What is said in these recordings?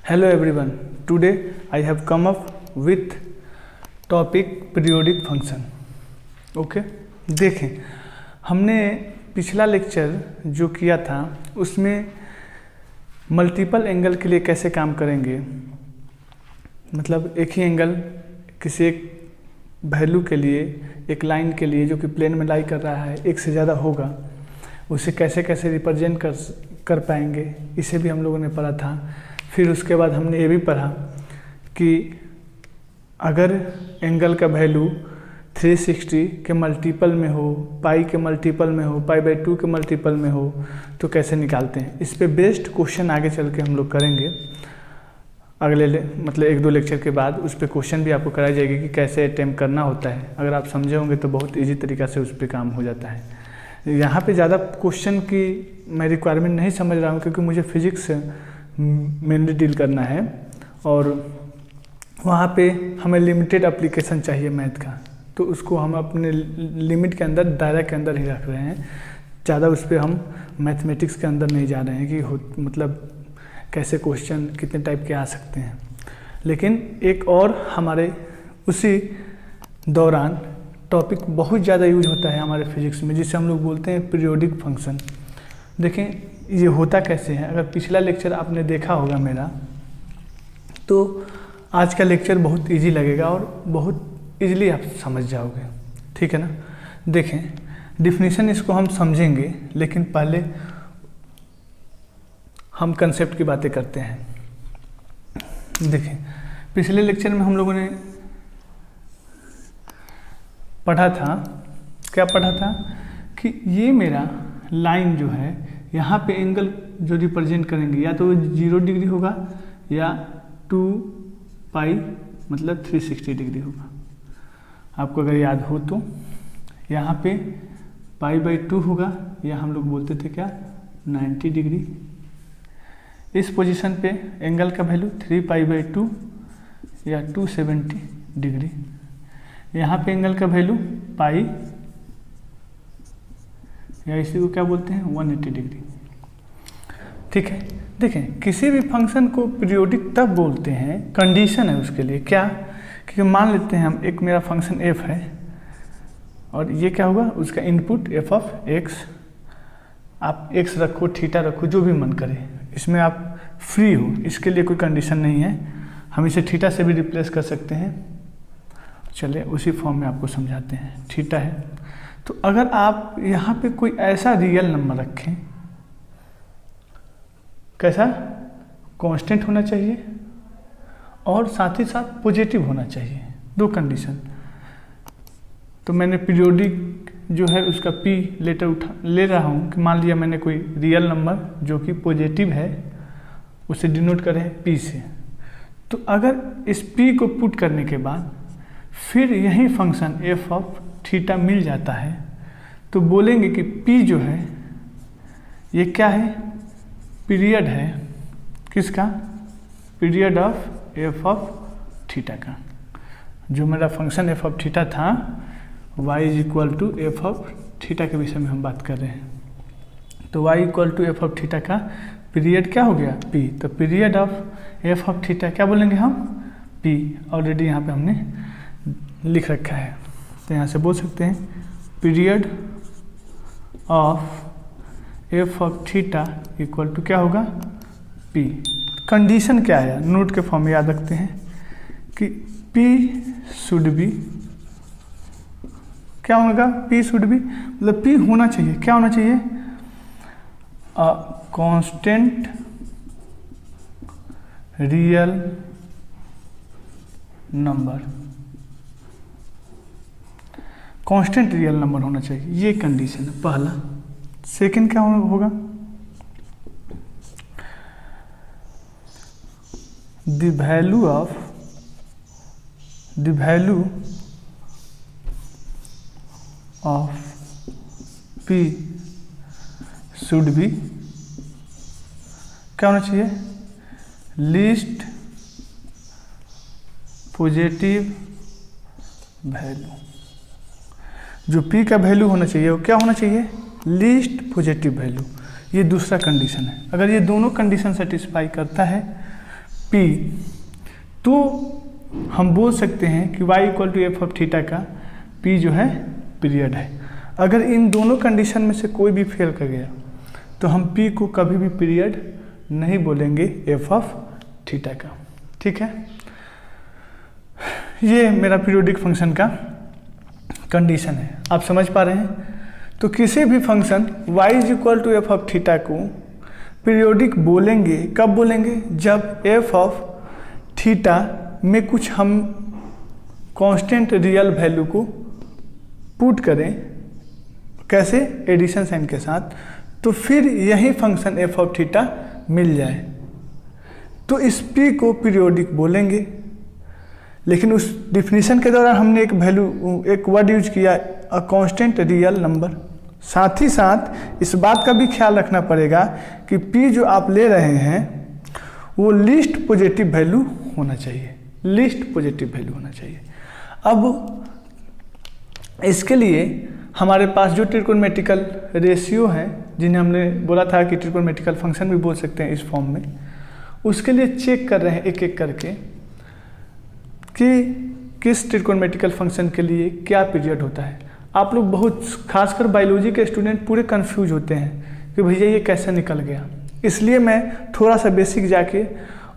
Hello everyone. Today I have come up with topic periodic function. Okay देखें, हमने पिछला lecture जो किया था उसमें मल्टीपल एंगल के लिए कैसे काम करेंगे, मतलब एक ही एंगल किसी एक वैल्यू के लिए, एक लाइन के लिए जो कि प्लेन में लाई कर रहा है, एक से ज़्यादा होगा, उसे कैसे कैसे रिप्रेजेंट कर पाएंगे, इसे भी हम लोगों ने पढ़ा था। फिर उसके बाद हमने ये भी पढ़ा कि अगर एंगल का वैल्यू 360 के मल्टीपल में हो, पाई के मल्टीपल में हो, पाई बाई 2 के मल्टीपल में हो, तो कैसे निकालते हैं। इस पे बेस्ड क्वेश्चन आगे चल के हम लोग करेंगे अगले मतलब 1-2 लेक्चर के बाद। उस पर क्वेश्चन भी आपको कराई जाएगी कि कैसे अटैम्प्ट करना होता है। अगर आप समझे होंगे तो बहुत ईजी तरीक़ा से उस पर काम हो जाता है। यहाँ पे ज़्यादा क्वेश्चन की मैं रिक्वायरमेंट नहीं समझ रहा हूँ, क्योंकि मुझे फिजिक्स मेनली डील करना है और वहाँ पे हमें लिमिटेड एप्लीकेशन चाहिए मैथ का, तो उसको हम अपने लिमिट के अंदर, दायरा के अंदर ही रख रहे हैं। ज़्यादा उस पर हम मैथमेटिक्स के अंदर नहीं जा रहे हैं कि मतलब कैसे क्वेश्चन कितने टाइप के आ सकते हैं। लेकिन एक और हमारे उसी दौरान टॉपिक बहुत ज़्यादा यूज होता है हमारे फिजिक्स में, जिसे हम लोग बोलते हैं पीरियोडिक फंक्शन। देखें ये होता कैसे है। अगर पिछला लेक्चर आपने देखा होगा मेरा, तो आज का लेक्चर बहुत इजी लगेगा और बहुत इजीली आप समझ जाओगे, ठीक है ना। देखें डिफिनीशन इसको हम समझेंगे, लेकिन पहले हम कंसेप्ट की बातें करते हैं। देखें पिछले लेक्चर में हम लोगों ने पढ़ा था, क्या पढ़ा था कि ये मेरा लाइन जो है, यहाँ पे एंगल जो रिप्रेजेंट करेंगे या तो 0 डिग्री होगा या 2 पाई मतलब 360 डिग्री होगा। आपको अगर याद हो तो यहाँ पे पाई बाई 2 होगा, या हम लोग बोलते थे क्या 90 डिग्री। इस पोजीशन पे एंगल का वैल्यू 3 पाई बाई 2 या 270 डिग्री। यहाँ पे एंगल का वैल्यू पाई या इसी को क्या बोलते हैं 180 डिग्री, ठीक है। देखें किसी भी फंक्शन को पीरियोडिक तब बोलते हैं, कंडीशन है उसके लिए क्या, क्योंकि मान लेते हैं हम एक मेरा फंक्शन f है और ये क्या होगा, उसका इनपुट f ऑफ x। आप x रखो, थीटा रखो, जो भी मन करे, इसमें आप फ्री हो, इसके लिए कोई कंडीशन नहीं है। हम इसे थीटा से भी रिप्लेस कर सकते हैं। चलिए उसी फॉर्म में आपको समझाते हैं। थीटा है तो अगर आप यहाँ पे कोई ऐसा रियल नंबर रखें, कैसा, कांस्टेंट होना चाहिए और साथ ही साथ पॉजिटिव होना चाहिए, 2 कंडीशन। तो मैंने पीरियोडिक जो है उसका p ले रहा हूँ कि मान लिया मैंने कोई रियल नंबर जो कि पॉजिटिव है, उसे डिनोट करें p से। तो अगर इस p को पुट करने के बाद फिर यही फंक्शन f ऑफ थीटा मिल जाता है, तो बोलेंगे कि p जो है ये क्या है, पीरियड है। किसका, period of f of theta का। जो मेरा फंक्शन f ऑफ थीटा था, y is equal to f of theta के विषय में हम बात कर रहे हैं। तो y equal to f of theta का पीरियड क्या हो गया, p। तो period of f of theta क्या बोलेंगे हम, p। ऑलरेडी यहाँ पे हमने लिख रखा है, तो यहाँ से बोल सकते हैं period of f of theta equal to क्या होगा, p। कंडीशन क्या है, नोट के फॉर्म में याद रखते हैं कि p शुड बी, क्या होगा, p शुड बी मतलब p होना चाहिए, क्या होना चाहिए, constant real number. Constant real number होना चाहिए, ये कंडीशन है पहला। सेकंड क्या होगा, the value of p should be, क्या होना चाहिए, लीस्ट पॉजिटिव वैल्यू। जो p का वैल्यू होना चाहिए वो क्या होना चाहिए, लीस्ट पॉजिटिव वैल्यू। ये दूसरा कंडीशन है। अगर ये दोनों कंडीशन सेटिस्फाई करता है P, तो हम बोल सकते हैं कि y equal to F of theta का P जो है पीरियड है। अगर इन दोनों कंडीशन में से कोई भी फेल कर गया तो हम P को कभी भी पीरियड नहीं बोलेंगे एफ ऑफ थीटा का। ठीक है, ये मेरा पीरियोडिक फंक्शन का कंडीशन है। आप समझ पा रहे हैं? तो किसी भी function y is equal to F of theta को पीरियोडिक बोलेंगे कब बोलेंगे? जब एफ ऑफ थीटा में कुछ हम कांस्टेंट रियल वैल्यू को पुट करें, कैसे? एडिशन साइन के साथ, तो फिर यही फंक्शन एफ ऑफ थीटा मिल जाए तो इस p को पीरियोडिक बोलेंगे। लेकिन उस डिफिनीशन के दौरान हमने एक वर्ड यूज किया, अ कांस्टेंट रियल नंबर। साथ ही साथ इस बात का भी ख्याल रखना पड़ेगा कि p जो आप ले रहे हैं वो लीस्ट पॉजिटिव वैल्यू होना चाहिए, लीस्ट पॉजिटिव वैल्यू होना चाहिए। अब इसके लिए हमारे पास जो ट्रिकोनोमेट्रिकल रेशियो हैं, जिन्हें हमने बोला था कि ट्रिकोनोमेट्रिकल फंक्शन भी बोल सकते हैं इस फॉर्म में, उसके लिए चेक कर रहे हैं एक एक करके कि किस ट्रिकोनोमेट्रिकल फंक्शन के लिए क्या पीरियड होता है। आप लोग बहुत, खासकर बायोलॉजी के स्टूडेंट पूरे कंफ्यूज होते हैं कि भैया ये कैसे निकल गया। इसलिए मैं थोड़ा सा बेसिक जाके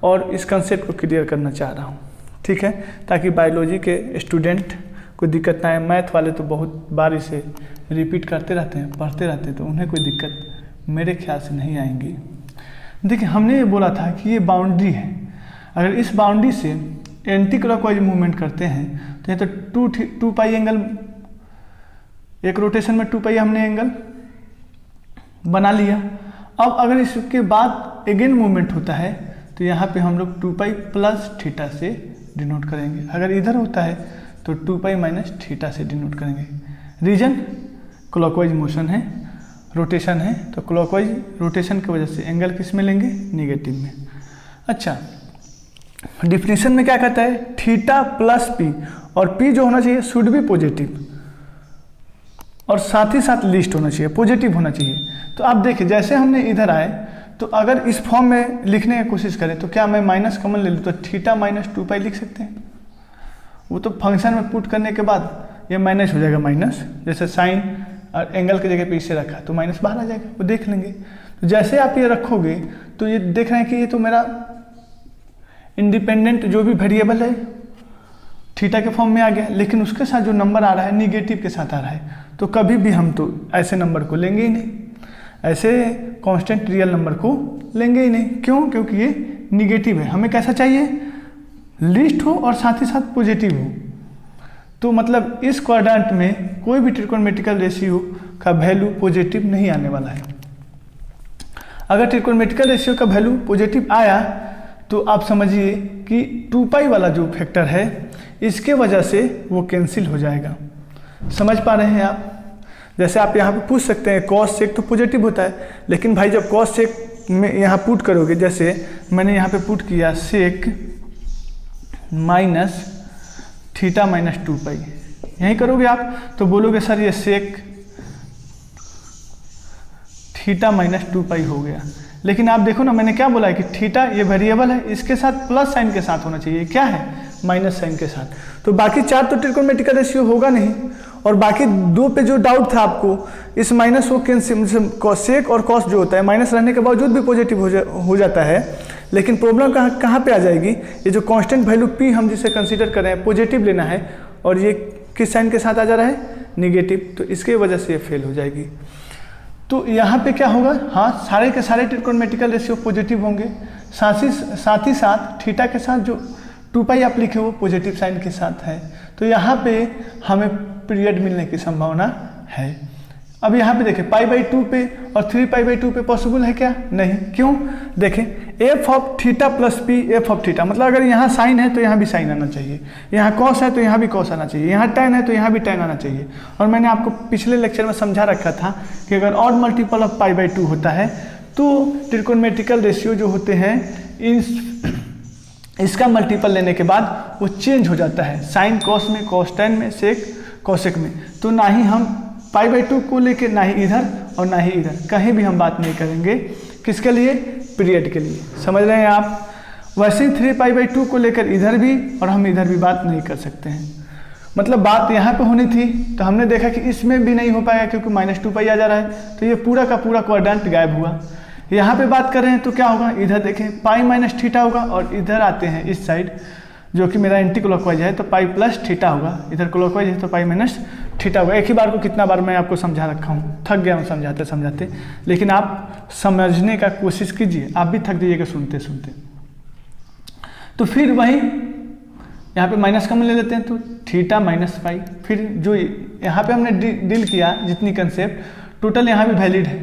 और इस कंसेप्ट को क्लियर करना चाह रहा हूँ। ठीक है, ताकि बायोलॉजी के स्टूडेंट को दिक्कत ना आए। मैथ वाले तो बहुत बार इसे रिपीट करते रहते हैं, पढ़ते रहते हैं, तो उन्हें कोई दिक्कत मेरे ख्याल से नहीं आएंगी। देखिए, हमने ये बोला था कि ये बाउंड्री है। अगर इस बाउंड्री से एंटी क्लॉकवाइज मूवमेंट करते हैं तो ये तो टू पाई एंगल, एक रोटेशन में 2 पाई हमने एंगल बना लिया। अब अगर इसके बाद अगेन मूवमेंट होता है तो यहाँ पे हम लोग 2 पाई प्लस थीटा से डिनोट करेंगे। अगर इधर होता है तो 2 पाई माइनस थीटा से डिनोट करेंगे। रीजन क्लॉकवाइज मोशन है, रोटेशन है, तो क्लॉकवाइज रोटेशन की वजह से एंगल किस में लेंगे? नेगेटिव में। अच्छा, डिफिनीशन में क्या कहता है? थीटा प्लस पी, और पी जो होना चाहिए शुड बी पॉजिटिव, और साथ ही साथ लीस्ट होना चाहिए, पॉजिटिव होना चाहिए। तो आप देखिए, जैसे हमने इधर आए तो अगर इस फॉर्म में लिखने की कोशिश करें तो क्या मैं माइनस कॉमन ले लूँ तो थीटा माइनस 2 पाई लिख सकते हैं? वो तो फंक्शन में पुट करने के बाद ये माइनस हो जाएगा माइनस, जैसे साइन और एंगल की जगह पे इसे रखा तो माइनस बाहर आ जाएगा, वो देख लेंगे। तो जैसे आप ये रखोगे तो ये देख रहे हैं कि ये तो मेरा इंडिपेंडेंट जो भी वेरिएबल है थीटा के फॉर्म में आ गया, लेकिन उसके साथ जो नंबर आ रहा है निगेटिव के साथ आ रहा है। तो कभी भी हम तो ऐसे नंबर को लेंगे ही नहीं, ऐसे कांस्टेंट रियल नंबर को लेंगे ही नहीं। क्यों? क्योंकि ये निगेटिव है। हमें कैसा चाहिए? लीस्ट हो और साथ ही साथ पॉजिटिव हो। तो मतलब इस क्वाड्रेंट में कोई भी ट्रिकोनोमेट्रिकल रेशियो का वैल्यू पॉजिटिव नहीं आने वाला है। अगर ट्रिकोनोमेट्रिकल रेशियो का वैल्यू पॉजिटिव आया तो आप समझिए कि 2 पाई वाला जो फैक्टर है इसके वजह से वो कैंसिल हो जाएगा। समझ पा रहे हैं आप? जैसे आप यहाँ पे पूछ सकते हैं कॉस सेक तो पॉजिटिव होता है, लेकिन भाई जब कॉस सेक में यहाँ पुट करोगे, जैसे मैंने यहाँ पे पुट किया सेक माइनस थीटा माइनस 2 पाई, यही करोगे आप तो बोलोगे सर ये सेक थीटा माइनस 2 पाई हो गया। लेकिन आप देखो ना, मैंने क्या बोला है कि थीटा ये वेरिएबल है, इसके साथ प्लस साइन के साथ होना चाहिए, क्या है? माइनस साइन के साथ। तो बाकी 4 तो ट्रिकोनोमेट्रिकल रेशियो होगा नहीं, और बाकी 2 पे जो डाउट था आपको, इस माइनस को कैंसिल, सेक और कॉस जो होता है माइनस रहने के बावजूद भी पॉजिटिव हो जाता है। लेकिन प्रॉब्लम कहाँ पे आ जाएगी? ये जो कांस्टेंट वैल्यू पी हम जिसे कंसीडर कर रहे हैं पॉजिटिव लेना है, और ये किस साइन के साथ आ जा रहा है? निगेटिव, तो इसके वजह से ये फेल हो जाएगी। तो यहाँ पे क्या होगा? हाँ, सारे के सारे ट्रिकोनोमेट्रिकल रेशियो पॉजिटिव होंगे, साथ ही साथ थीटा के साथ जो 2 पाई आप लिखे वो पॉजिटिव साइन के साथ है। तो यहाँ पे हमें पीरियड मिलने की संभावना है। अब यहाँ पे देखें π/2 पे और 3π/2 पे पॉसिबल है क्या? नहीं। क्यों? देखें F of theta plus P, F of theta मतलब अगर यहाँ साइन है तो यहाँ भी साइन आना चाहिए, यहाँ कॉस है तो यहाँ भी कॉस आना चाहिए, यहाँ टेन है तो यहाँ भी टेन आना चाहिए। और मैंने आपको पिछले लेक्चर में समझा रखा था कि अगर ऑड मल्टीपल ऑफ π/2 होता है तो ट्रिकोनोमेट्रिकल रेशियो जो होते हैं इसका मल्टीपल लेने के बाद वो चेंज हो जाता है, साइन कॉस में, कॉस टेन में, सेक कॉसेक में। तो ना ही हम π/2 को लेके ना ही इधर और ना ही इधर, कहीं भी हम बात नहीं करेंगे। किसके लिए? पीरियड के लिए। समझ रहे हैं आप? वैसे ही 3π/2 को लेकर इधर भी और हम इधर भी बात नहीं कर सकते हैं। मतलब बात यहाँ पे होनी थी तो हमने देखा कि इसमें भी नहीं हो पाएगा क्योंकि -2π आ जा रहा है, तो ये पूरा का पूरा क्वाड्रेंट गायब हुआ। यहाँ पे बात कर रहे हैं तो क्या होगा, इधर देखें π - थीटा होगा और इधर आते हैं इस साइड जो कि मेरा एंटी क्लॉकवाइज है तो π + थीटा होगा, इधर क्लॉकवाइज है तो π - थीटा होगा। एक ही बार को कितना बार मैं आपको समझा रखा हूँ, थक गया हूँ समझाते समझाते, लेकिन आप समझने का कोशिश कीजिए, आप भी थक जाइएगा सुनते सुनते। तो फिर वही यहाँ पे माइनस कॉमन ले लेते हैं तो थीटा - π, फिर जो यहाँ पे हमने डील किया जितनी कंसेप्ट टोटल यहाँ भी वैलिड है।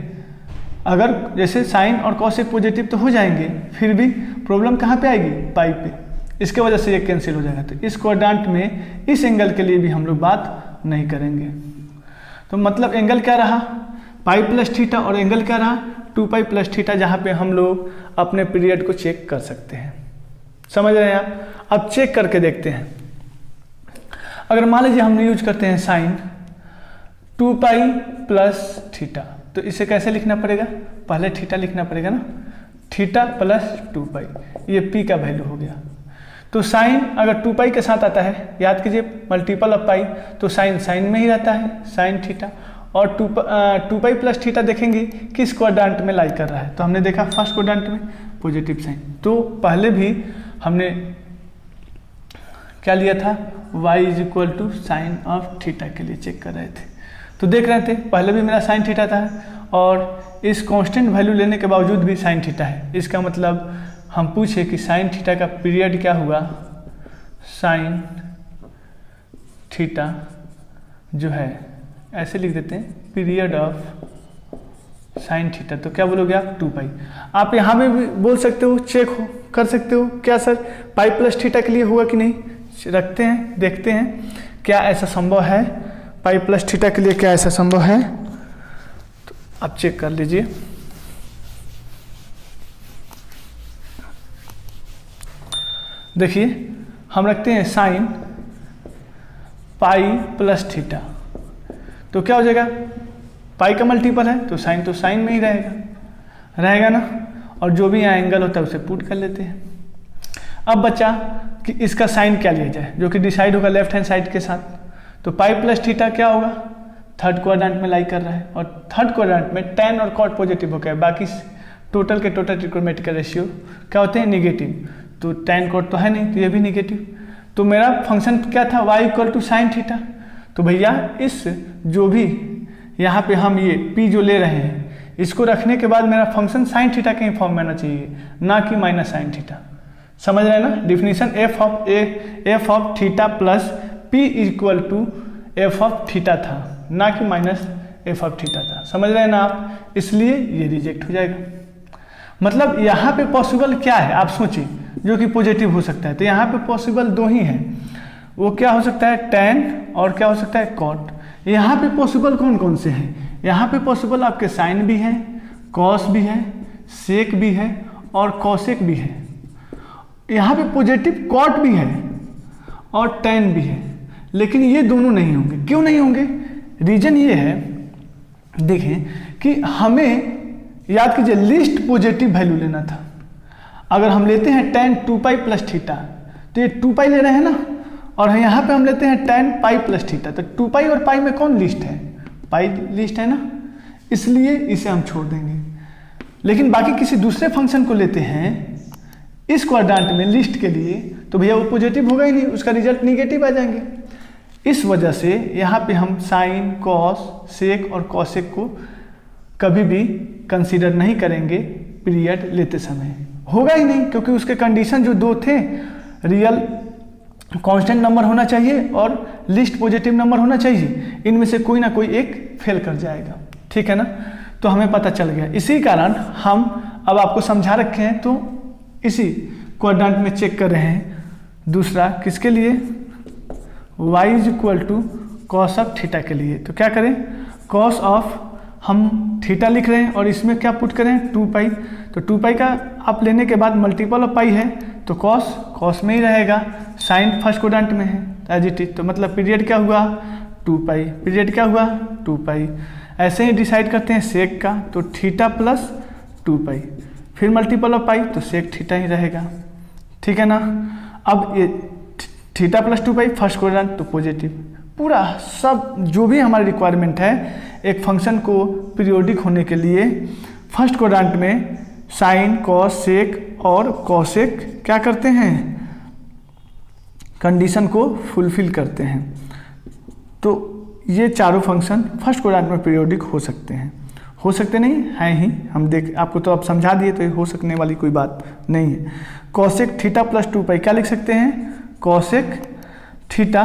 अगर जैसे साइन और कॉस एक पॉजिटिव तो हो जाएंगे, फिर भी प्रॉब्लम कहाँ पे आएगी, पाई पे, इसके वजह से ये कैंसिल हो जाएगा। तो इस क्वाड्रेंट में इस एंगल के लिए भी हम लोग बात नहीं करेंगे। तो मतलब एंगल क्या रहा, π + थीटा, और एंगल क्या रहा 2π + थीटा, जहाँ पे हम लोग अपने पीरियड को चेक कर सकते हैं। समझ रहे हैं आप। अब चेक करके देखते हैं। अगर मान लीजिए हम यूज करते हैं साइन 2π + थीटा, तो इसे कैसे लिखना पड़ेगा, पहले थीटा लिखना पड़ेगा ना, थीटा + 2π, ये पी का वैल्यू हो गया। तो साइन अगर 2π के साथ आता है, याद कीजिए मल्टीपल ऑफ पाई, तो साइन में ही रहता है, साइन थीटा। और 2π + थीटा देखेंगे किस क्वाड्रेंट में लाई कर रहा है, तो हमने देखा फर्स्ट क्वाड्रेंट में पॉजिटिव साइन। तो पहले भी हमने क्या लिया था, y = साइन ऑफ थीटा के लिए चेक कर रहे थे। तो देख रहे थे पहले भी मेरा साइन थीटा था और इस कांस्टेंट वैल्यू लेने के बावजूद भी साइन थीटा है। इसका मतलब हम पूछे कि साइन थीटा का पीरियड क्या हुआ, साइन थीटा जो है ऐसे लिख देते हैं, पीरियड ऑफ साइन थीटा, तो क्या बोलोगे आप 2π। आप यहाँ में भी बोल सकते हो, चेक हो कर सकते हो, क्या सर π + थीटा के लिए होगा कि नहीं, रखते हैं देखते हैं क्या ऐसा संभव है, π + थीटा के लिए क्या ऐसा संभव है। तो आप चेक कर लीजिए। देखिए हम रखते हैं साइन π + थीटा, तो क्या हो जाएगा, पाई का मल्टीपल है तो साइन में ही रहेगा ना, और जो भी यहाँ एंगल होता है उसे पुट कर लेते हैं। अब बचा कि इसका साइन क्या लिया जाए, जो कि डिसाइड होगा लेफ्ट हैंड साइड के साथ। तो π + थीटा क्या होगा, थर्ड क्वाड्रेंट में लाई कर रहा है, और थर्ड क्वाड्रेंट में tan और cot पॉजिटिव हो गया, बाकी टोटल के टोटल ट्रिग्नोमेट्रिक रेशियो क्या होते हैं, निगेटिव। तो tan cot तो है नहीं, तो ये भी निगेटिव। तो मेरा फंक्शन क्या था, y = साइन थीटा। तो भैया इस जो भी यहाँ पे हम ये p जो ले रहे हैं, इसको रखने के बाद मेरा फंक्शन साइन थीटा के फॉर्म में आना चाहिए, ना कि माइनस साइन थीटा। समझ रहे हैं ना, definition F of theta plus p = F of theta था, ना कि माइनस एफ ऑफ थीटा था। समझ रहे हैं ना आप, इसलिए ये रिजेक्ट हो जाएगा। मतलब यहाँ पे पॉसिबल क्या है आप सोचिए, जो कि पॉजिटिव हो सकता है। तो यहाँ पे पॉसिबल दो ही हैं, वो क्या हो सकता है, tan और क्या हो सकता है, cot। यहाँ पे पॉसिबल कौन कौन से हैं, यहाँ पे पॉसिबल आपके साइन भी है, कॉस भी है, सेक भी है और कॉसेक भी है। यहाँ पे पॉजिटिव cot भी है और tan भी है, लेकिन ये दोनों नहीं होंगे। क्यों नहीं होंगे, रीजन ये है, देखें कि हमें याद कीजिए लिस्ट पॉजिटिव वैल्यू लेना था। अगर हम लेते हैं tan 2π + थीटा, तो ये 2π ले रहे हैं ना, और यहाँ पे हम लेते हैं tan π + थीटा, तो 2π और π में कौन लिस्ट है, पाई लिस्ट है ना, इसलिए इसे हम छोड़ देंगे। लेकिन बाकी किसी दूसरे फंक्शन को लेते हैं इस क्वाड्रेंट में लिस्ट के लिए, तो भैया वो पॉजिटिव होगा ही नहीं, उसका रिजल्ट निगेटिव आ जाएंगे। इस वजह से यहाँ पे हम साइन, कॉस, सेक और कॉसेक को कभी भी कंसीडर नहीं करेंगे पीरियड लेते समय, होगा ही नहीं, क्योंकि उसके कंडीशन जो दो थे, रियल कांस्टेंट नंबर होना चाहिए और लिस्ट पॉजिटिव नंबर होना चाहिए, इनमें से कोई ना कोई एक फेल कर जाएगा। ठीक है ना, तो हमें पता चल गया। इसी कारण हम अब आपको समझा रखे हैं, तो इसी क्वाड्रेंट में चेक कर रहे हैं। दूसरा किसके लिए, y = cos ऑफ थीटा के लिए। तो क्या करें, cos ऑफ हम थीटा लिख रहे हैं और इसमें क्या पुट करें, 2π। तो 2π का आप लेने के बाद मल्टीपल ऑफ पाई है, तो cos में ही रहेगा, साइन फर्स्ट क्वाड्रेंट में है एज इट इज। तो मतलब पीरियड क्या हुआ, 2π, पीरियड क्या हुआ, 2π। ऐसे ही डिसाइड करते हैं सेक का, तो थीटा + 2π, फिर मल्टीपल ऑफ पाई तो सेक थीटा ही रहेगा। ठीक है ना। अब ये थीटा प्लस 2 पाई फर्स्ट क्वाड्रेंट तो पॉजिटिव, पूरा सब जो भी हमारी रिक्वायरमेंट है एक फंक्शन को पीरियोडिक होने के लिए फर्स्ट क्वाड्रेंट में साइन कॉस सेक और कॉसेक क्या करते हैं, कंडीशन को फुलफिल करते हैं। तो ये चारों फंक्शन फर्स्ट क्वाड्रेंट में पीरियोडिक हो सकते हैं, हो सकते नहीं हैं ही, हम देख आपको तो अब समझा दिए तो ये हो सकने वाली कोई बात नहीं है। कॉसेक थीटा प्लस 2 पाई क्या लिख सकते हैं, कॉसेक थीटा,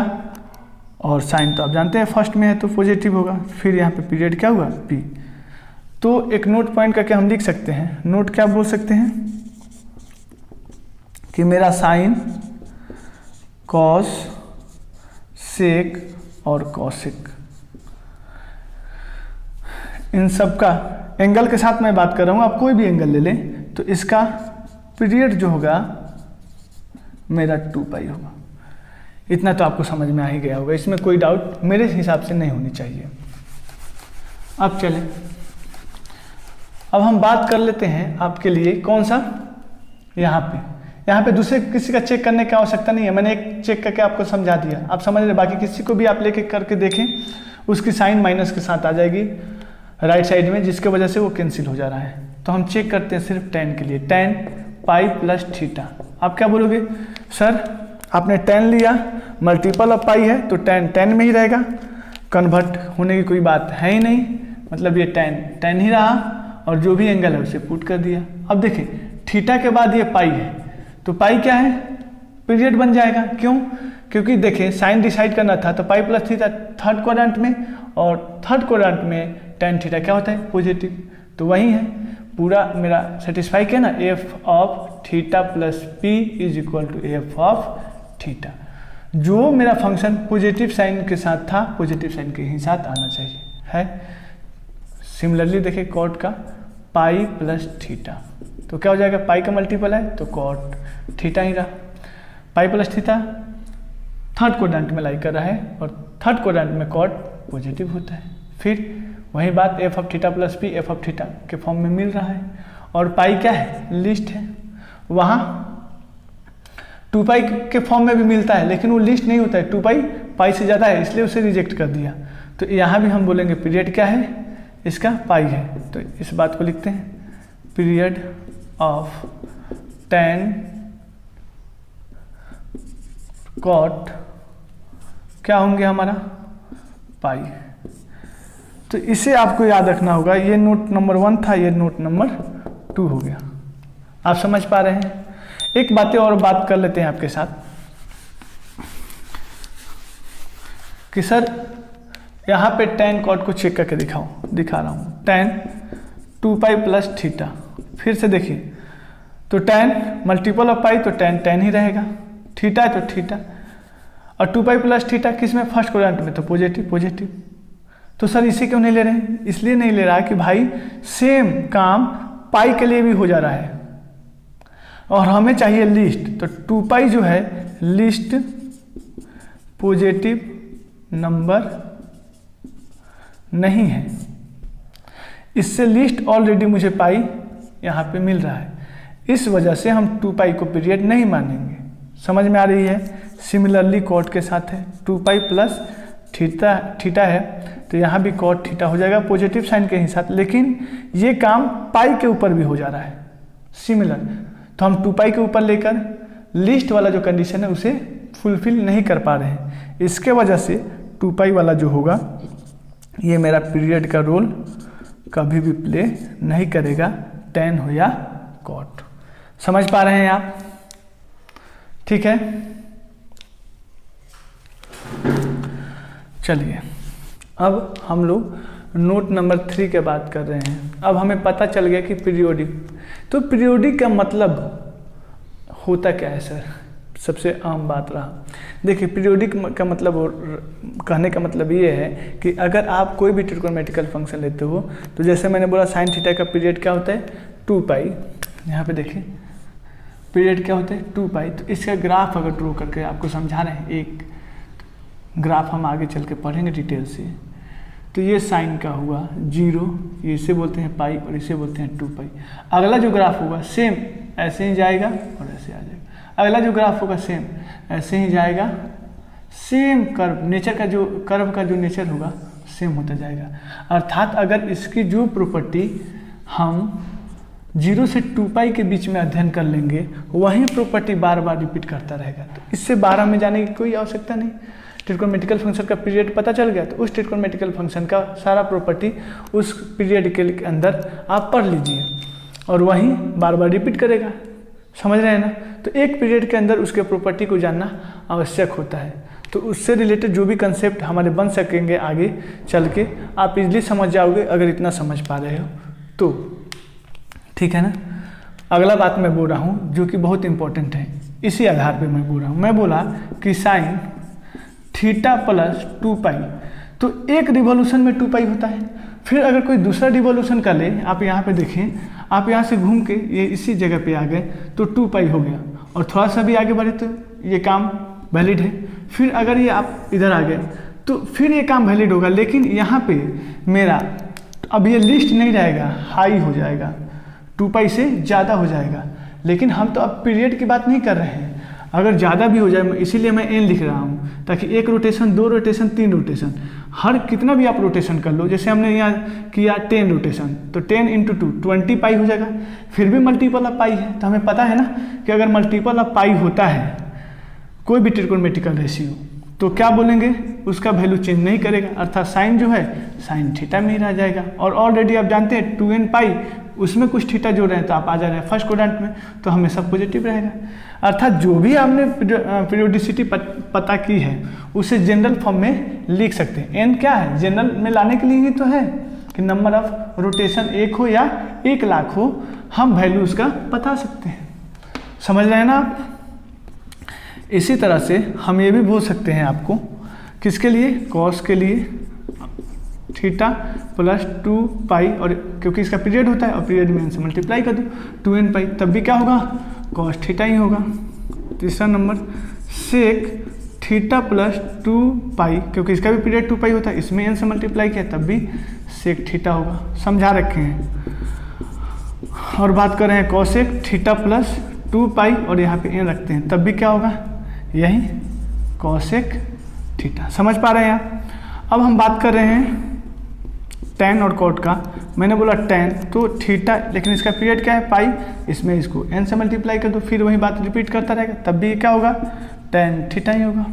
और साइन तो आप जानते हैं फर्स्ट में है तो पॉजिटिव होगा, फिर यहाँ पे पीरियड क्या हुआ पी। तो एक नोट पॉइंट करके हम लिख सकते हैं, नोट क्या बोल सकते हैं कि मेरा साइन कॉस सेक और कॉसेक इन सब का एंगल के साथ मैं बात कर रहा हूँ, आप कोई भी एंगल ले लें तो इसका पीरियड जो होगा मेरा 2 पाई होगा। इतना तो आपको समझ में आ ही गया होगा, इसमें कोई डाउट मेरे हिसाब से नहीं होनी चाहिए। अब चलें, अब हम बात कर लेते हैं आपके लिए कौन सा, यहाँ पे दूसरे किसी का चेक करने की आवश्यकता नहीं है, मैंने एक चेक करके आपको समझा दिया, आप समझ रहे। बाकी किसी को भी आप लेके करके देखें, उसकी साइन माइनस के साथ आ जाएगी राइट साइड में, जिसके वजह से वो कैंसिल हो जा रहा है। तो हम चेक करते हैं सिर्फ tan के लिए, tan पाई प्लस थीटा। आप क्या बोलोगे, सर आपने tan लिया, मल्टीपल ऑफ पाई है तो tan में ही रहेगा, कन्वर्ट होने की कोई बात है ही नहीं, मतलब ये tan ही रहा, और जो भी एंगल है उसे पुट कर दिया। अब देखें थीटा के बाद ये पाई है, तो पाई क्या है, पीरियड बन जाएगा। क्यों, क्योंकि देखें साइन डिसाइड करना था तो pi plus theta third quadrant में, और थर्ड क्वाड्रेंट में tan थीटा क्या होता है, पॉजिटिव, तो वही है पूरा मेरा सेटिस्फाई किया ना। F of theta plus P is equal to F of theta. जो मेरा फंक्शन पॉजिटिव साइन के साथ था पॉजिटिव साइन के ही साथ आना चाहिए है। सिमिलरली देखिए कॉट का पाई प्लस थीटा, तो क्या हो जाएगा, पाई का मल्टीपल है तो कॉट थीटा ही रहा। Pi plus theta third quadrant में लाई कर रहा है, और थर्ड क्वाड्रेंट में कॉट पॉजिटिव होता है। फिर वही बात F of theta plus P F of theta के फॉर्म में मिल रहा है, और पाई क्या है, लिस्ट है। वहाँ 2 पाई के फॉर्म में भी मिलता है, लेकिन वो लिस्ट नहीं होता है, 2 पाई पाई से ज़्यादा है, इसलिए उसे रिजेक्ट कर दिया। तो यहाँ भी हम बोलेंगे पीरियड क्या है, इसका पाई है, तो इस बात को लिखते हैं पीरियड ऑफ tan कॉट क्या होंगे हमारा, पाई। तो इसे आपको याद रखना होगा, ये नोट नंबर 1 था, ये नोट नंबर 2 हो गया। आप समझ पा रहे हैं। एक बातें और बात कर लेते हैं आपके साथ कि सर यहाँ पे tan कॉट को चेक करके दिखा रहा हूँ, tan 2 पाई प्लस थीटा। फिर से देखिए तो tan मल्टीपल ऑफ पाई तो tan ही रहेगा, थीटा है तो थीटा, और 2 पाई प्लस थीटा किस में, फर्स्ट क्वाड्रेंट में तो पॉजिटिव। तो सर इसे क्यों नहीं ले रहे हैं, इसलिए नहीं ले रहा कि भाई सेम काम पाई के लिए भी हो जा रहा है, और हमें चाहिए लिस्ट। तो 2 पाई जो है लिस्ट पॉजिटिव नंबर नहीं है, इससे लिस्ट ऑलरेडी मुझे पाई यहाँ पे मिल रहा है, इस वजह से हम 2 पाई को पीरियड नहीं मानेंगे। समझ में आ रही है। सिमिलरली कॉट के साथ है 2 पाई प्लस थीटा है, तो यहाँ भी कॉट थीटा हो जाएगा पॉजिटिव साइन के ही साथ, लेकिन ये काम पाई के ऊपर भी हो जा रहा है सिमिलर, तो हम 2 पाई के ऊपर लेकर लिस्ट वाला जो कंडीशन है उसे फुलफिल नहीं कर पा रहे हैं। इसके वजह से 2 पाई वाला जो होगा ये मेरा पीरियड का रोल कभी भी प्ले नहीं करेगा, tan हो या कॉट। समझ पा रहे हैं आप, ठीक है। चलिए अब हम लोग नोट नंबर 3 के बात कर रहे हैं। अब हमें पता चल गया कि पीरियोडिक, तो पीरियोडिक का मतलब होता क्या है सर, सबसे आम बात रहा। देखिए पीरियोडिक का मतलब कहने का मतलब ये है कि अगर आप कोई भी ट्रिग्नोमेट्रिकल फंक्शन लेते हो, तो जैसे मैंने बोला साइन थीटा का पीरियड क्या होता है 2 पाई, यहाँ पे देखिए पीरियड क्या होता है 2 पाई। तो इसका ग्राफ अगर ड्रॉ करके आपको समझा रहे हैं, एक ग्राफ हम आगे चल के पढ़ेंगे डिटेल से। तो ये साइन का हुआ 0, ये इसे बोलते हैं पाई और इसे बोलते हैं 2 पाई। अगला जो ग्राफ होगा सेम ऐसे ही जाएगा और ऐसे आ जाएगा। अगला जो ग्राफ होगा सेम ऐसे ही जाएगा, सेम कर्व नेचर का जो कर्व का जो नेचर होगा सेम होता जाएगा। अर्थात अगर इसकी जो प्रॉपर्टी हम 0 से 2π के बीच में अध्ययन कर लेंगे वही प्रॉपर्टी बार बार रिपीट करता रहेगा। तो इससे 12 में जाने की कोई आवश्यकता नहीं। ट्रिग्नोमेट्रिकल फंक्शन का पीरियड पता चल गया तो उस ट्रिग्नोमेट्रिकल फंक्शन का सारा प्रॉपर्टी उस पीरियड के अंदर आप पढ़ लीजिए और वही बार बार रिपीट करेगा। समझ रहे हैं ना? तो एक पीरियड के अंदर उसके प्रॉपर्टी को जानना आवश्यक होता है। तो उससे रिलेटेड जो भी कंसेप्ट हमारे बन सकेंगे आगे चल के आप इजीली समझ जाओगे अगर इतना समझ पा रहे हो तो, ठीक है ना। अगला बात मैं बोल रहा हूँ जो कि बहुत इंपॉर्टेंट है, इसी आधार पे मैं बोल रहा हूँ। मैं बोला कि साइन थीटा प्लस 2π, तो एक रिवॉल्यूशन में 2π होता है। फिर अगर कोई दूसरा रिवॉल्यूशन कर ले, आप यहाँ पे देखें, आप यहाँ से घूम के ये इसी जगह पे आ गए तो 2π हो गया और थोड़ा सा भी आगे बढ़े तो ये काम वैलिड है। फिर अगर ये आप इधर आ गए तो फिर ये काम वैलिड होगा, लेकिन यहाँ पे मेरा अब ये लिस्ट नहीं रहेगा, हाई हो जाएगा, 2π से ज़्यादा हो जाएगा। लेकिन हम तो अब पीरियड की बात नहीं कर रहे हैं, अगर ज़्यादा भी हो जाए इसीलिए मैं n लिख रहा हूँ ताकि एक रोटेशन, 2 रोटेशन, 3 रोटेशन, हर कितना भी आप रोटेशन कर लो। जैसे हमने यहाँ किया 10 रोटेशन तो 10 × 2 20π हो जाएगा। फिर भी मल्टीपल ऑफ पाई है तो हमें पता है ना कि अगर मल्टीपल ऑफ पाई होता है कोई भी ट्रिग्नोमेट्रिकल रेशियो तो क्या बोलेंगे, उसका वैल्यू चेंज नहीं करेगा, अर्थात साइन जो है साइन थीटा में ही रह जाएगा। और ऑलरेडी आप जानते हैं 2nπ उसमें कुछ थीटा जोड़ रहे हैं तो आप आ जा रहे हैं फर्स्ट क्वाड्रेंट में, तो हमेशा पॉजिटिव रहेगा। अर्थात जो भी आपने पीरियोडिसिटी पता की है उसे जनरल फॉर्म में लिख सकते हैं। एन क्या है, जनरल में लाने के लिए ही तो है कि नंबर ऑफ रोटेशन 1 हो या 1 लाख हो, हम वैल्यू उसका बता सकते हैं। समझ रहे हैं ना आप? इसी तरह से हम ये भी बोल सकते हैं आपको, किसके लिए, कॉस के लिए थीटा प्लस 2π, और क्योंकि इसका पीरियड होता है और पीरियड में से मल्टीप्लाई कर दो 2nπ, तब भी क्या होगा, कॉस थीटा ही होगा। तीसरा नंबर सेक थीटा प्लस 2π, क्योंकि इसका भी पीरियड 2π होता है, इसमें n से मल्टीप्लाई किया तब भी सेक थीटा होगा। समझा रखे हैं। और बात कर रहे हैं कॉसेक थीटा प्लस 2π और यहाँ पे n रखते हैं तब भी क्या होगा, यही कॉसेक थीटा। समझ पा रहे हैं आप? अब हम बात कर रहे हैं tan और cot का। मैंने बोला tan तो थीटा, लेकिन इसका पीरियड क्या है पाई, इसमें इसको n से मल्टीप्लाई कर दो, फिर वही बात रिपीट करता रहेगा तब भी क्या होगा, tan थीटा ही होगा।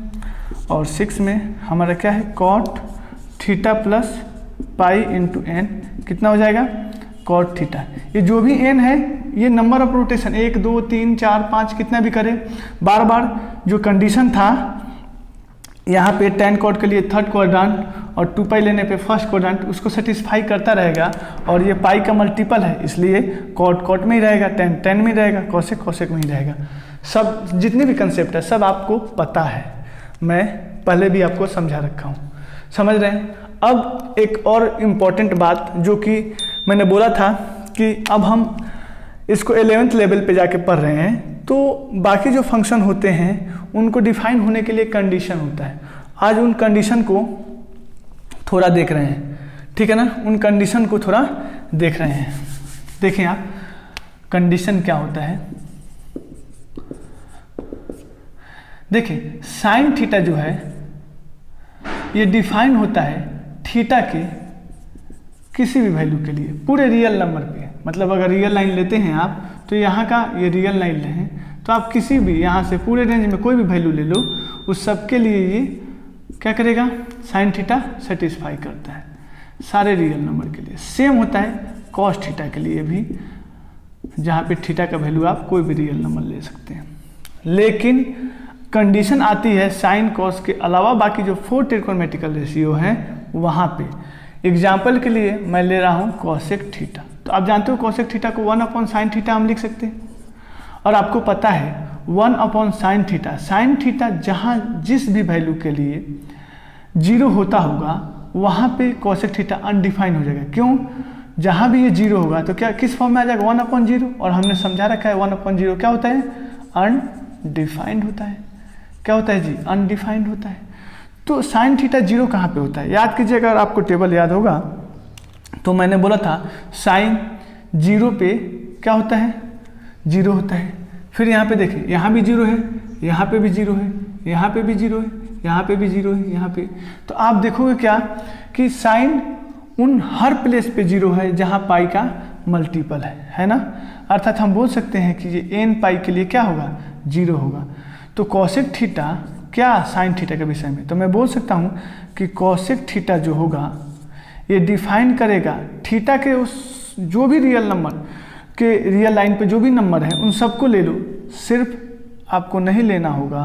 और 6 में हमारा क्या है, cot theta plus pi into n, कितना हो जाएगा, cot थीटा। ये जो भी n है ये नंबर ऑफ रोटेशन 1 2 3 4 5 कितना भी करे, बार बार जो कंडीशन था यहाँ पे tan cot के लिए थर्ड क्वाड्रेंट और 2π लेने पे फर्स्ट क्वाड्रेंट उसको सेटिस्फाई करता रहेगा। और ये पाई का मल्टीपल है इसलिए cot में ही रहेगा, tan में ही रहेगा, cosec में ही रहेगा। सब जितने भी कंसेप्ट है सब आपको पता है, मैं पहले भी आपको समझा रखा हूँ। समझ रहे हैं? अब एक और इम्पॉर्टेंट बात जो कि मैंने बोला था कि अब हम इसको 11th लेवल पे जाके पढ़ रहे हैं तो बाकी जो फंक्शन होते हैं उनको डिफाइन होने के लिए कंडीशन होता है। आज उन कंडीशन को थोड़ा देख रहे हैं, ठीक है ना, उन कंडीशन को थोड़ा देख रहे हैं। देखें आप कंडीशन क्या होता है। देखिए साइन थीटा जो है ये डिफाइन होता है थीटा के किसी भी वैल्यू के लिए पूरे रियल नंबर पे। मतलब अगर रियल लाइन लेते हैं आप तो यहाँ का ये रियल लाइन लें तो आप किसी भी यहाँ से पूरे रेंज में कोई भी वैल्यू ले लो, उस सब के लिए ये क्या करेगा, साइन थीटा सेटिस्फाई करता है सारे रियल नंबर के लिए। सेम होता है कॉस थीटा के लिए भी, जहाँ पे थीटा का वैल्यू आप कोई भी रियल नंबर ले सकते हैं। लेकिन कंडीशन आती है साइन कॉस के अलावा बाकी जो 4 ट्रिग्नोमेट्रिकल रेशियो हैं वहाँ पे। एग्जाम्पल के लिए मैं ले रहा हूँ कॉसेक थीटा, तो आप जानते हो कॉसेक थीटा को 1/sin थीटा हम लिख सकते हैं। और आपको पता है 1/sin थीटा, साइन थीटा जहाँ जिस भी वैल्यू के लिए 0 होता होगा वहाँ पे कॉसेक थीटा अनडिफाइन हो जाएगा। क्यों? जहाँ भी ये 0 होगा तो क्या किस फॉर्म में आ जाएगा, 1/0। और हमने समझा रखा है 1/0 क्या होता है, अनडिफाइंड होता है। क्या होता है जी, अनडिफाइंड होता है। तो साइन थीटा 0 कहाँ पे होता है, याद कीजिए, अगर आपको टेबल याद होगा तो मैंने बोला था साइन 0 पे क्या होता है, 0 होता है। फिर यहाँ पे देखिए, यहाँ भी 0 है, यहाँ पे भी 0 है, यहाँ पे भी 0 है, यहाँ पे भी 0 है, यहाँ पे। तो आप देखोगे क्या कि साइन उन हर प्लेस पे 0 है जहाँ पाई का मल्टीपल है ना। अर्थात हम बोल सकते हैं कि ये n पाई के लिए क्या होगा, 0 होगा। तो कॉसेक थीटा क्या साइन थीटा के विषय में, तो मैं बोल सकता हूँ कि कॉसेक थीटा जो होगा ये डिफाइन करेगा थीटा के उस जो भी रियल नंबर के रियल लाइन पे जो भी नंबर है उन सबको ले लो, सिर्फ आपको नहीं लेना होगा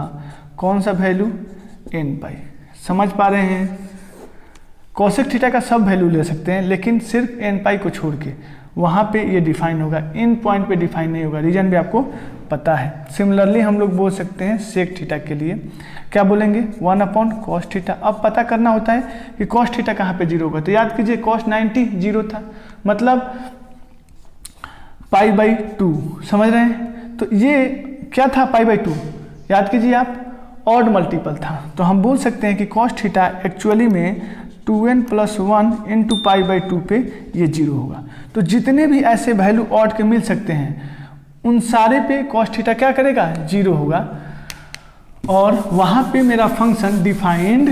कौन सा वैल्यू, n पाई। समझ पा रहे हैं, कॉसेक थीटा का सब वैल्यू ले सकते हैं लेकिन सिर्फ n पाई को छोड़ के, वहाँ पे ये डिफाइन होगा, इन पॉइंट पे डिफाइन नहीं होगा। रीजन भी आपको पता है। सिमिलरली हम लोग बोल सकते हैं सेक थीटा के लिए क्या बोलेंगे, 1/cos थीटा। अब पता करना होता है कि cos थीटा कहाँ पे 0 होगा, तो याद कीजिए cos 90 0 था, मतलब π/2, समझ रहे हैं। तो ये क्या था π/2, याद कीजिए आप, ऑड मल्टीपल था। तो हम बोल सकते हैं कि cos थीटा एक्चुअली में 2n + 1 इंटू π/2 पे ये 0 होगा। तो जितने भी ऐसे वैल्यू ऑड के मिल सकते हैं उन सारे पे cos थीटा क्या करेगा, 0 होगा। और वहाँ पे मेरा फंक्शन डिफाइंड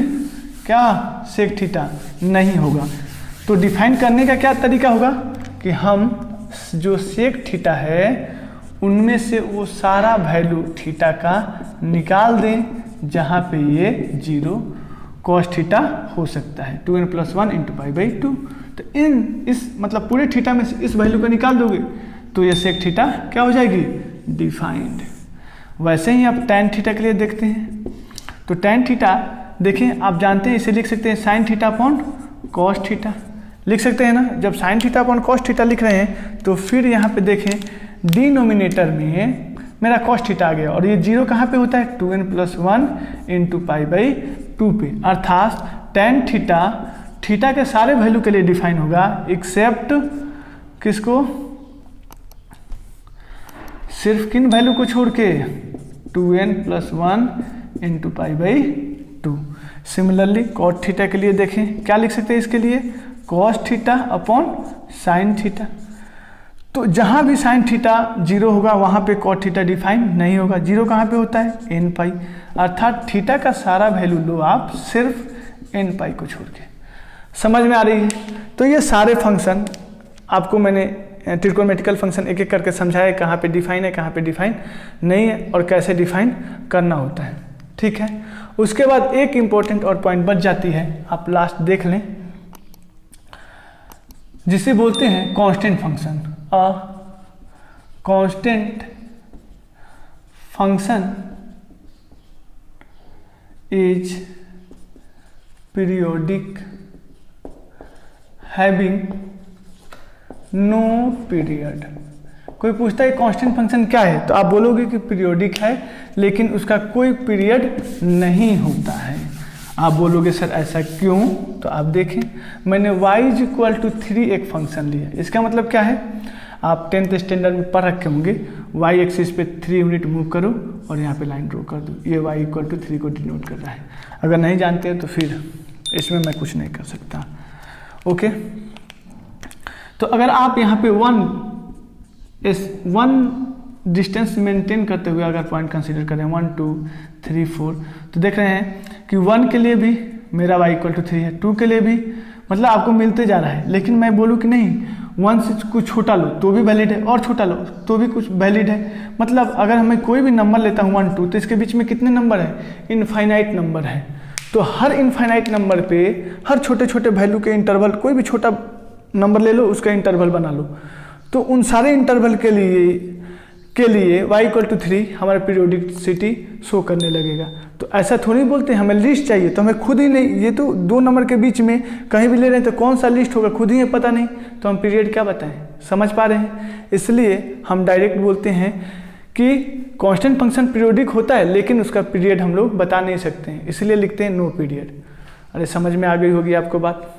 क्या सेक थीटा नहीं होगा। तो डिफाइन करने का क्या तरीका होगा कि हम जो सेक थीटा है उनमें से वो सारा वैल्यू थीटा का निकाल दें जहाँ पे ये 0 cos थीटा हो सकता है, 2n + 1 इंटू π/2। तो इस मतलब पूरे थीटा में से इस वैल्यू को निकाल दोगे तो ये सेक थीटा क्या हो जाएगी, डिफाइंड। वैसे ही आप tan थीटा के लिए देखते हैं, तो tan थीटा देखें, आप जानते हैं इसे लिख सकते हैं sin theta upon cos theta, लिख सकते हैं ना। जब sin theta upon cos theta लिख रहे हैं तो फिर यहाँ पे देखें डिनोमिनेटर में मेरा cos थीटा आ गया और ये 0 कहाँ पे होता है, 2n + 1 इंटू π/2 पे। अर्थात tan थीटा थीटा के सारे वैल्यू के लिए डिफाइन होगा एक्सेप्ट किसको, सिर्फ किन वैल्यू को छोड़ के, 2n + 1 into π/2। Similarly cot theta के लिए देखें क्या लिख सकते हैं इसके लिए, cos theta upon sin theta. तो जहाँ भी sin थीटा 0 होगा वहाँ पे cot थीटा डिफाइन नहीं होगा। 0 कहाँ पे होता है, n पाई। अर्थात थीटा का सारा वैल्यू लो आप सिर्फ n पाई को छोड़ के। समझ में आ रही है। तो ये सारे फंक्शन आपको मैंने ट्रिग्नोमेट्रिकल फंक्शन एक एक करके समझाया, कहाँ पे डिफाइन है कहाँ पे डिफाइन नहीं है और कैसे डिफाइन करना होता है। ठीक है, उसके बाद एक इम्पोर्टेंट और पॉइंट बच जाती है, आप लास्ट देख लें, जिसे बोलते हैं constant function. A constant function is periodic having no period. कोई पूछता है कांस्टेंट फंक्शन क्या है, तो आप बोलोगे कि पीरियोडिक है लेकिन उसका कोई पीरियड नहीं होता है। आप बोलोगे सर ऐसा क्यों, तो आप देखें, मैंने y = 3 एक फंक्शन लिया। इसका मतलब क्या है, आप 10th स्टैंडर्ड में पढ़ रखे होंगे, y एक्सिस पे 3 यूनिट मूव करो और यहाँ पे लाइन ड्रॉ कर दो, ये y = 3 को डिनोट कर रहा है। अगर नहीं जानते हैं तो फिर इसमें मैं कुछ नहीं कर सकता। ओके, तो अगर आप यहाँ पे 1 डिस्टेंस मेंटेन करते हुए अगर पॉइंट कंसीडर करें 1 2 3 4, तो देख रहे हैं कि 1 के लिए भी मेरा y = 3 है, 2 के लिए भी, मतलब आपको मिलते जा रहा है। लेकिन मैं बोलूँ कि नहीं 1 से कुछ छोटा लो तो भी वैलिड है और छोटा लो तो भी कुछ वैलिड है। मतलब अगर मैं कोई भी नंबर लेता हूँ 1 2, तो इसके बीच में कितने नंबर है, इनफाइनाइट नंबर है। तो हर इनफाइनाइट नंबर पे हर छोटे छोटे वैल्यू के इंटरवल, कोई भी छोटा नंबर ले लो उसका इंटरवल बना लो, तो उन सारे इंटरवल के लिए y = 3 हमारा पीरियोडिसिटी शो करने लगेगा। तो ऐसा थोड़ी बोलते हैं हमें लिस्ट चाहिए, तो हमें खुद ही नहीं, ये तो 2 नंबर के बीच में कहीं भी ले रहे हैं तो कौन सा लिस्ट होगा खुद ही है पता नहीं, तो हम पीरियड क्या बताएं, समझ पा रहे हैं। इसलिए हम डायरेक्ट बोलते हैं कि कांस्टेंट फंक्शन पीरियोडिक होता है लेकिन उसका पीरियड हम लोग बता नहीं सकते हैं, इसलिए लिखते हैं नो पीरियड। अरे समझ में आ गई होगी आपको बात।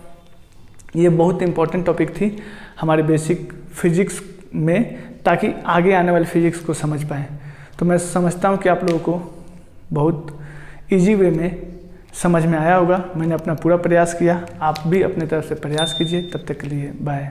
ये बहुत इंपॉर्टेंट टॉपिक थी हमारे बेसिक फिजिक्स में, ताकि आगे आने वाले फिजिक्स को समझ पाएँ। तो मैं समझता हूँ कि आप लोगों को बहुत इजी वे में समझ में आया होगा। मैंने अपना पूरा प्रयास किया, आप भी अपने तरफ से प्रयास कीजिए। तब तक के लिए बाय।